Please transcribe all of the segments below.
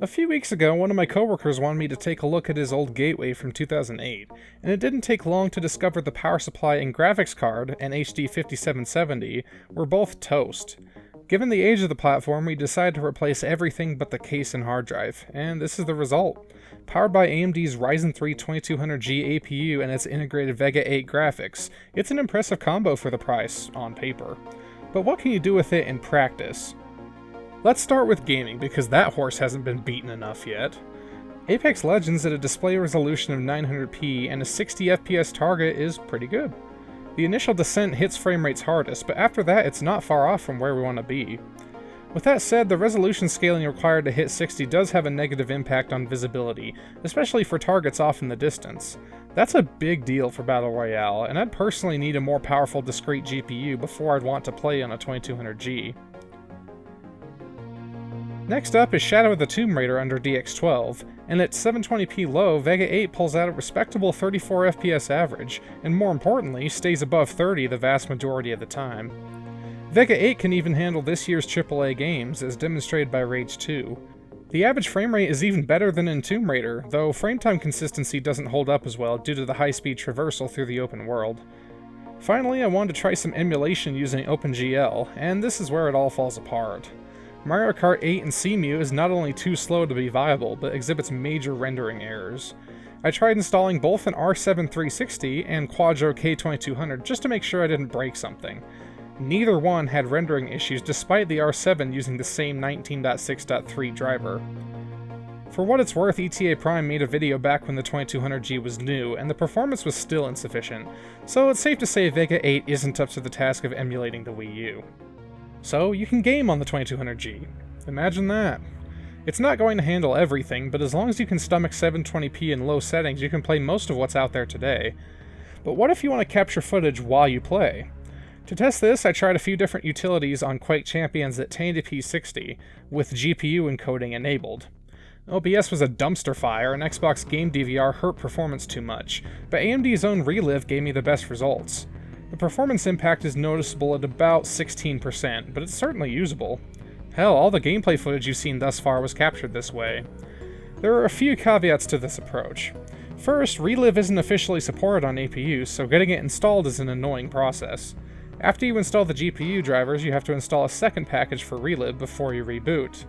A few weeks ago, one of my coworkers wanted me to take a look at his old Gateway from 2008, and it didn't take long to discover the power supply and graphics card, an HD 5770, were both toast. Given the age of the platform, we decided to replace everything but the case and hard drive, and this is the result. Powered by AMD's Ryzen 3 2200G APU and its integrated Vega 8 graphics, it's an impressive combo for the price, on paper. But what can you do with it in practice? Let's start with gaming, because that horse hasn't been beaten enough yet. Apex Legends at a display resolution of 900p and a 60 FPS target is pretty good. The initial descent hits frame rates hardest, but after that it's not far off from where we want to be. With that said, the resolution scaling required to hit 60 does have a negative impact on visibility, especially for targets off in the distance. That's a big deal for Battle Royale, and I'd personally need a more powerful discrete GPU before I'd want to play on a 2200G. Next up is Shadow of the Tomb Raider under DX12, and at 720p low, Vega 8 pulls out a respectable 34 FPS average, and more importantly, stays above 30 the vast majority of the time. Vega 8 can even handle this year's AAA games, as demonstrated by Rage 2. The average frame rate is even better than in Tomb Raider, though frame time consistency doesn't hold up as well due to the high-speed traversal through the open world. Finally, I wanted to try some emulation using OpenGL, and this is where it all falls apart. Mario Kart 8 and Cemu is not only too slow to be viable, but exhibits major rendering errors. I tried installing both an R7 360 and Quadro K2200 just to make sure I didn't break something. Neither one had rendering issues despite the R7 using the same 19.6.3 driver. For what it's worth, ETA Prime made a video back when the 2200G was new, and the performance was still insufficient, so it's safe to say Vega 8 isn't up to the task of emulating the Wii U. So, you can game on the 2200G. Imagine that. It's not going to handle everything, but as long as you can stomach 720p in low settings, you can play most of what's out there today. But what if you want to capture footage while you play? To test this, I tried a few different utilities on Quake Champions at 1080p 60, with GPU encoding enabled. OBS was a dumpster fire, and Xbox Game DVR hurt performance too much, but AMD's own Relive gave me the best results. The performance impact is noticeable at about 16%, but it's certainly usable. Hell, all the gameplay footage you've seen thus far was captured this way. There are a few caveats to this approach. First, Relive isn't officially supported on APUs, so getting it installed is an annoying process. After you install the GPU drivers, you have to install a second package for Relive before you reboot.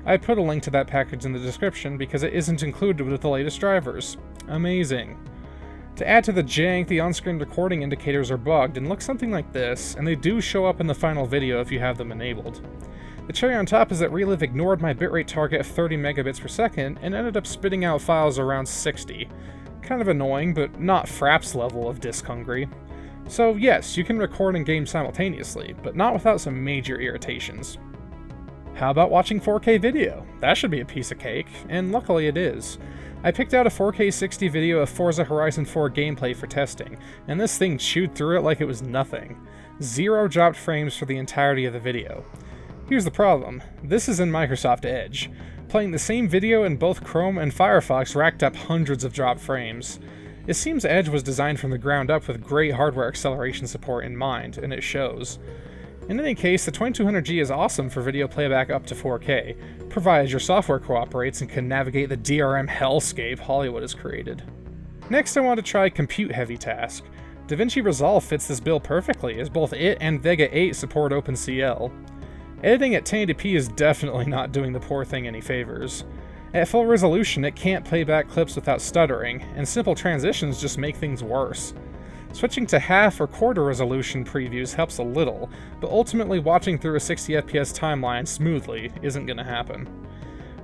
I put a link to that package in the description because it isn't included with the latest drivers. Amazing. To add to the jank, the on-screen recording indicators are bugged and look something like this, and they do show up in the final video if you have them enabled. The cherry on top is that Relive ignored my bitrate target of 30 megabits per second and ended up spitting out files around 60. Kind of annoying, but not Fraps level of disk hungry. So yes, you can record and game simultaneously, but not without some major irritations. How about watching 4K video? That should be a piece of cake, and luckily it is. I picked out a 4K 60 video of Forza Horizon 4 gameplay for testing, and this thing chewed through it like it was nothing. 0 dropped frames for the entirety of the video. Here's the problem. This is in Microsoft Edge. Playing the same video in both Chrome and Firefox racked up hundreds of dropped frames. It seems Edge was designed from the ground up with great hardware acceleration support in mind, and it shows. In any case, the 2200G is awesome for video playback up to 4K, provided your software cooperates and can navigate the DRM hellscape Hollywood has created. Next, I want to try Compute Heavy Task. DaVinci Resolve fits this bill perfectly, as both it and Vega 8 support OpenCL. Editing at 1080p is definitely not doing the poor thing any favors. At full resolution, it can't play back clips without stuttering, and simple transitions just make things worse. Switching to half or quarter resolution previews helps a little, but ultimately watching through a 60 FPS timeline smoothly isn't going to happen.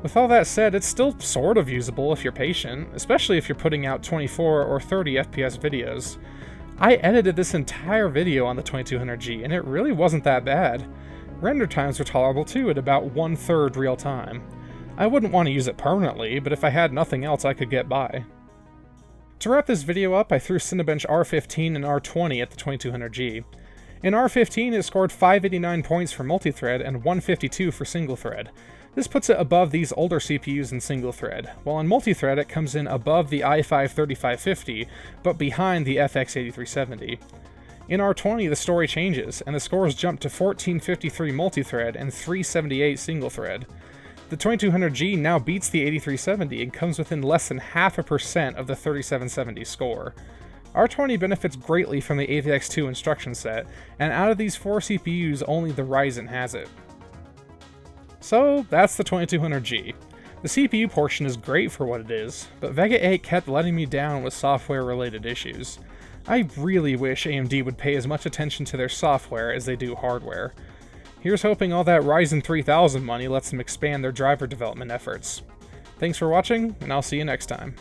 With all that said, it's still sort of usable if you're patient, especially if you're putting out 24 or 30 FPS videos. I edited this entire video on the 2200G, and it really wasn't that bad. Render times were tolerable too, at about 1/3 real time. I wouldn't want to use it permanently, but if I had nothing else I could get by. To wrap this video up, I threw Cinebench R15 and R20 at the 2200G. In R15, it scored 589 points for multi-thread and 152 for single-thread. This puts it above these older CPUs in single-thread, while in multi-thread it comes in above the i5-3550, but behind the FX8370. In R20, the story changes, and the scores jump to 1453 multi-thread and 378 single-thread. The 2200G now beats the 8370 and comes within less than 0.5% of the 3770 score. R20 benefits greatly from the AVX2 instruction set, and out of these 4 CPUs, only the Ryzen has it. So that's the 2200G. The CPU portion is great for what it is, but Vega 8 kept letting me down with software-related issues. I really wish AMD would pay as much attention to their software as they do hardware. Here's hoping all that Ryzen 3000 money lets them expand their driver development efforts. Thanks for watching, and I'll see you next time.